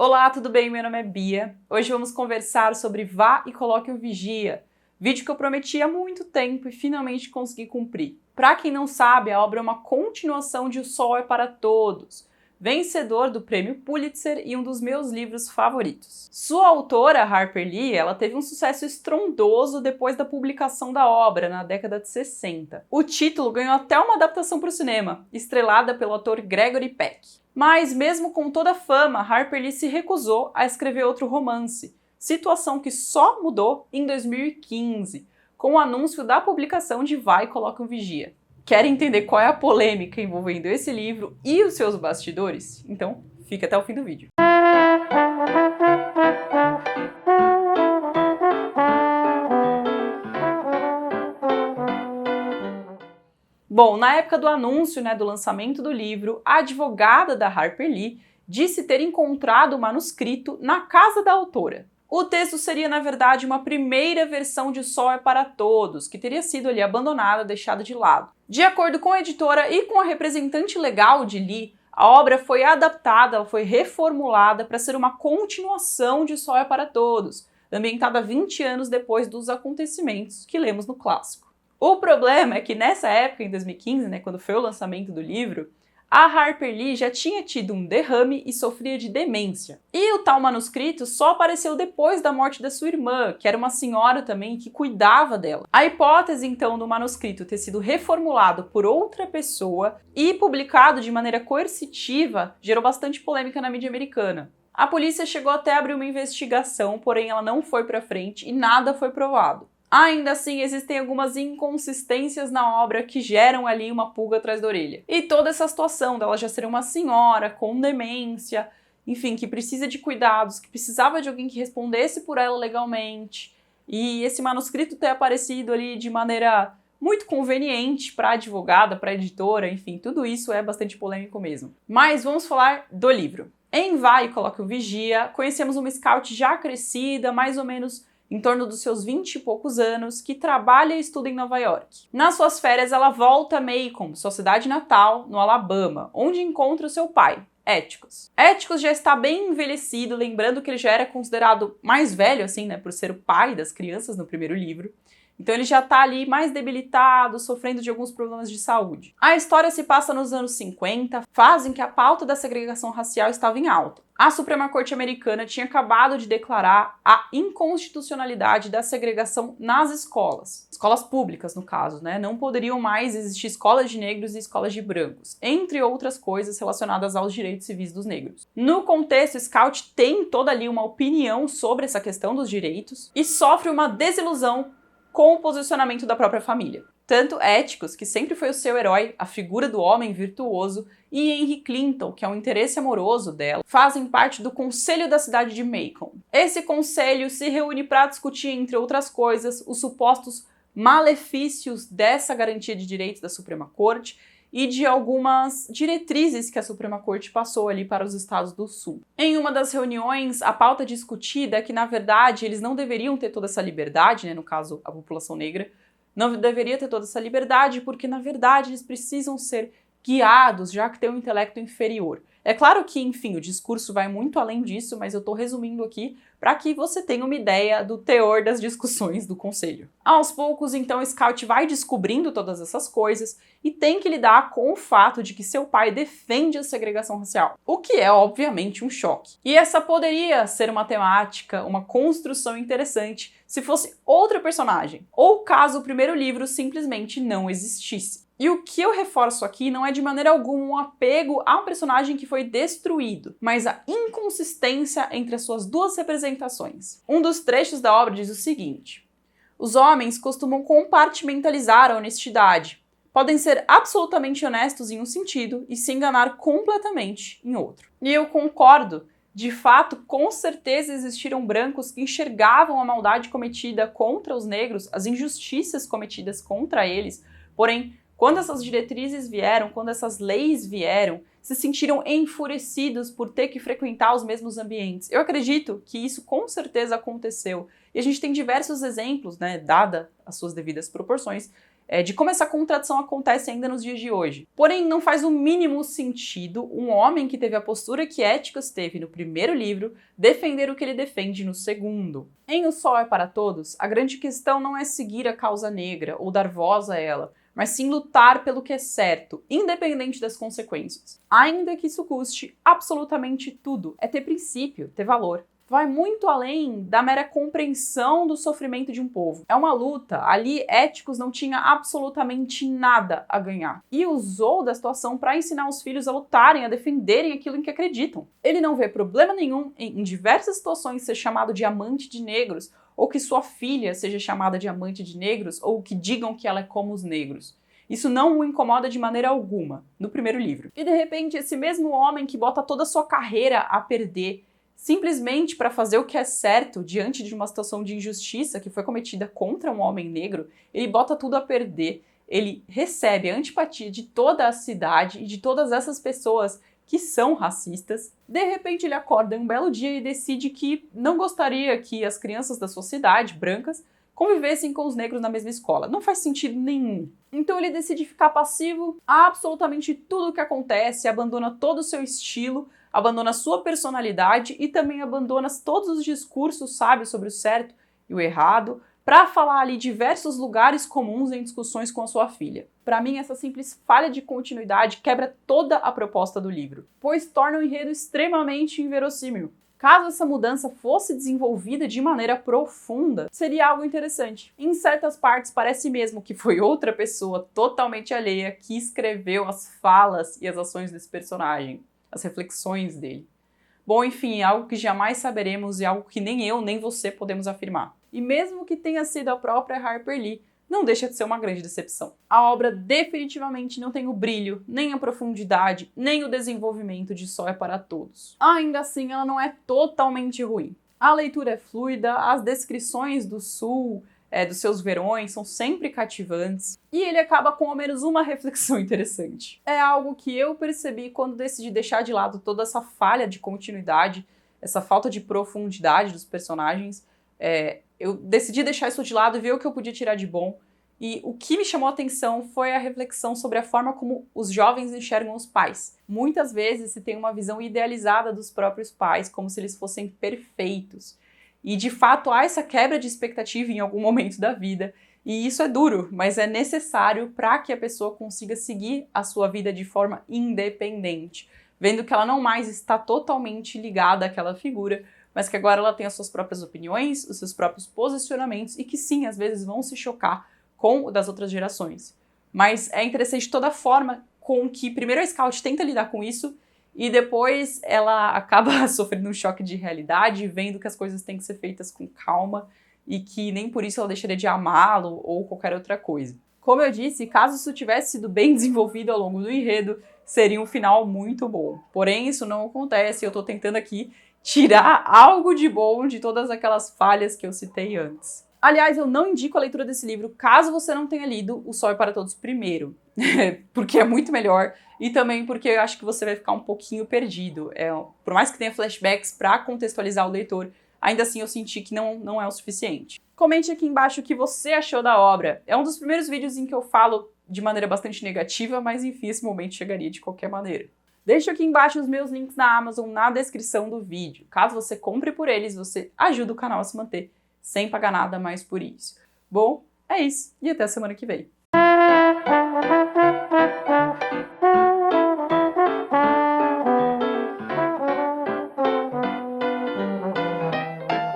Olá, tudo bem? Meu nome é Bia. Hoje vamos conversar sobre Vá e Coloque um Vigia, vídeo que eu prometi há muito tempo e finalmente consegui cumprir. Para quem não sabe, a obra é uma continuação de O Sol é para Todos, vencedor do Prêmio Pulitzer e um dos meus livros favoritos. Sua autora, Harper Lee, ela teve um sucesso estrondoso depois da publicação da obra, na década de 60. O título ganhou até uma adaptação para o cinema, estrelada pelo ator Gregory Peck. Mas, mesmo com toda a fama, Harper Lee se recusou a escrever outro romance, situação que só mudou em 2015, com o anúncio da publicação de Vá e Coloque um Vigia. Quer entender qual é a polêmica envolvendo esse livro e os seus bastidores? Então, fica até o fim do vídeo. Bom, na época do anúncio, do lançamento do livro, a advogada da Harper Lee disse ter encontrado o manuscrito na casa da autora. O texto seria, na verdade, uma primeira versão de O Sol é para Todos, que teria sido ali abandonada, deixada de lado. De acordo com a editora e com a representante legal de Lee, a obra foi adaptada, ela foi reformulada para ser uma continuação de O Sol é para Todos, ambientada 20 anos depois dos acontecimentos que lemos no clássico. O problema é que nessa época, em 2015, quando foi o lançamento do livro, a Harper Lee já tinha tido um derrame e sofria de demência. E o tal manuscrito só apareceu depois da morte da sua irmã, que era uma senhora também que cuidava dela. A hipótese, então, do manuscrito ter sido reformulado por outra pessoa e publicado de maneira coercitiva gerou bastante polêmica na mídia americana. A polícia chegou até a abrir uma investigação, porém ela não foi para frente e nada foi provado. Ainda assim, existem algumas inconsistências na obra que geram ali uma pulga atrás da orelha. E toda essa situação dela já ser uma senhora com demência, enfim, que precisa de cuidados, que precisava de alguém que respondesse por ela legalmente, e esse manuscrito ter aparecido ali de maneira muito conveniente para a advogada, para a editora, enfim, tudo isso é bastante polêmico mesmo. Mas vamos falar do livro. Em Vá e Coloque um Vigia, conhecemos uma scout já crescida, mais ou menos em torno dos seus 20 e poucos anos, que trabalha e estuda em Nova York. Nas suas férias, ela volta a Macon, sua cidade natal, no Alabama, onde encontra o seu pai, Atticus. Atticus já está bem envelhecido, lembrando que ele já era considerado mais velho, assim, por ser o pai das crianças no primeiro livro. Então ele já está ali mais debilitado, sofrendo de alguns problemas de saúde. A história se passa nos anos 50, fase em que a pauta da segregação racial estava em alta. A Suprema Corte americana tinha acabado de declarar a inconstitucionalidade da segregação nas escolas públicas no caso, não poderiam mais existir escolas de negros e escolas de brancos, entre outras coisas relacionadas aos direitos civis dos negros. No contexto, Scout tem toda ali uma opinião sobre essa questão dos direitos e sofre uma desilusão com o posicionamento da própria família. Tanto Atticus, que sempre foi o seu herói, a figura do homem virtuoso, e Henry Clinton, que é um interesse amoroso dela, fazem parte do Conselho da cidade de Macon. Esse conselho se reúne para discutir, entre outras coisas, os supostos malefícios dessa garantia de direitos da Suprema Corte e de algumas diretrizes que a Suprema Corte passou ali para os estados do Sul. Em uma das reuniões, a pauta discutida é que, na verdade, eles não deveriam ter toda essa liberdade, no caso, a população negra, não deveria ter toda essa liberdade porque, na verdade, eles precisam ser guiados, já que têm um intelecto inferior. É claro que, enfim, o discurso vai muito além disso, mas eu estou resumindo aqui para que você tenha uma ideia do teor das discussões do conselho. Aos poucos, então, o Scout vai descobrindo todas essas coisas e tem que lidar com o fato de que seu pai defende a segregação racial, o que é, obviamente, um choque. E essa poderia ser uma temática, uma construção interessante se fosse outra personagem, ou caso o primeiro livro simplesmente não existisse. E o que eu reforço aqui não é de maneira alguma um apego a um personagem que foi destruído, mas a inconsistência entre as suas duas representações. Um dos trechos da obra diz o seguinte: os homens costumam compartimentalizar a honestidade. Podem ser absolutamente honestos em um sentido e se enganar completamente em outro. E eu concordo. De fato, com certeza existiram brancos que enxergavam a maldade cometida contra os negros, as injustiças cometidas contra eles, porém, quando essas diretrizes vieram, quando essas leis vieram, se sentiram enfurecidos por ter que frequentar os mesmos ambientes. Eu acredito que isso com certeza aconteceu. E a gente tem diversos exemplos, dada as suas devidas proporções, de como essa contradição acontece ainda nos dias de hoje. Porém, não faz o mínimo sentido um homem que teve a postura que Éticos teve no primeiro livro defender o que ele defende no segundo. Em O Sol é para Todos, a grande questão não é seguir a causa negra ou dar voz a ela, mas sim lutar pelo que é certo, independente das consequências. Ainda que isso custe absolutamente tudo, é ter princípio, ter valor. Vai muito além da mera compreensão do sofrimento de um povo. É uma luta. Ali, Éticos não tinha absolutamente nada a ganhar. E usou da situação para ensinar os filhos a lutarem, a defenderem aquilo em que acreditam. Ele não vê problema nenhum em diversas situações ser chamado de amante de negros, ou que sua filha seja chamada de amante de negros, ou que digam que ela é como os negros. Isso não o incomoda de maneira alguma, no primeiro livro. E de repente, esse mesmo homem que bota toda a sua carreira a perder, simplesmente para fazer o que é certo diante de uma situação de injustiça que foi cometida contra um homem negro, ele bota tudo a perder. Ele recebe a antipatia de toda a cidade e de todas essas pessoas que são racistas. De repente ele acorda em um belo dia e decide que não gostaria que as crianças da sua cidade, brancas, convivessem com os negros na mesma escola. Não faz sentido nenhum. Então ele decide ficar passivo a absolutamente tudo o que acontece, abandona todo o seu estilo, abandona sua personalidade e também abandona todos os discursos sábios sobre o certo e o errado para falar ali diversos lugares comuns em discussões com a sua filha. Para mim, essa simples falha de continuidade quebra toda a proposta do livro, pois torna o enredo extremamente inverossímil. Caso essa mudança fosse desenvolvida de maneira profunda, seria algo interessante. Em certas partes, parece mesmo que foi outra pessoa totalmente alheia que escreveu as falas e as ações desse personagem, as reflexões dele. Bom, enfim, é algo que jamais saberemos e algo que nem eu nem você podemos afirmar. E mesmo que tenha sido a própria Harper Lee, não deixa de ser uma grande decepção. A obra definitivamente não tem o brilho, nem a profundidade, nem o desenvolvimento de Sol é para Todos. Ainda assim, ela não é totalmente ruim. A leitura é fluida, as descrições do Sul, dos seus verões, são sempre cativantes, e ele acaba com ao menos uma reflexão interessante. É algo que eu percebi quando decidi deixar de lado toda essa falha de continuidade, essa falta de profundidade dos personagens. Eu decidi deixar isso de lado e ver o que eu podia tirar de bom, e o que me chamou a atenção foi a reflexão sobre a forma como os jovens enxergam os pais. Muitas vezes se tem uma visão idealizada dos próprios pais, como se eles fossem perfeitos. E, de fato, há essa quebra de expectativa em algum momento da vida. E isso é duro, mas é necessário para que a pessoa consiga seguir a sua vida de forma independente, vendo que ela não mais está totalmente ligada àquela figura, mas que agora ela tem as suas próprias opiniões, os seus próprios posicionamentos e que sim, às vezes vão se chocar com o das outras gerações. Mas é interessante toda a forma com que primeiro a Scout tenta lidar com isso e depois ela acaba sofrendo um choque de realidade, vendo que as coisas têm que ser feitas com calma e que nem por isso ela deixaria de amá-lo ou qualquer outra coisa. Como eu disse, caso isso tivesse sido bem desenvolvido ao longo do enredo, seria um final muito bom. Porém, isso não acontece e eu tô tentando aqui tirar algo de bom de todas aquelas falhas que eu citei antes. Aliás, eu não indico a leitura desse livro caso você não tenha lido O Sol é para Todos primeiro, porque é muito melhor e também porque eu acho que você vai ficar um pouquinho perdido. Por mais que tenha flashbacks para contextualizar o leitor, ainda assim eu senti que não é o suficiente. Comente aqui embaixo o que você achou da obra. É um dos primeiros vídeos em que eu falo de maneira bastante negativa, mas enfim, esse momento chegaria de qualquer maneira. Deixa aqui embaixo os meus links na Amazon na descrição do vídeo. Caso você compre por eles, você ajuda o canal a se manter sem pagar nada mais por isso. Bom, é isso e até a semana que vem.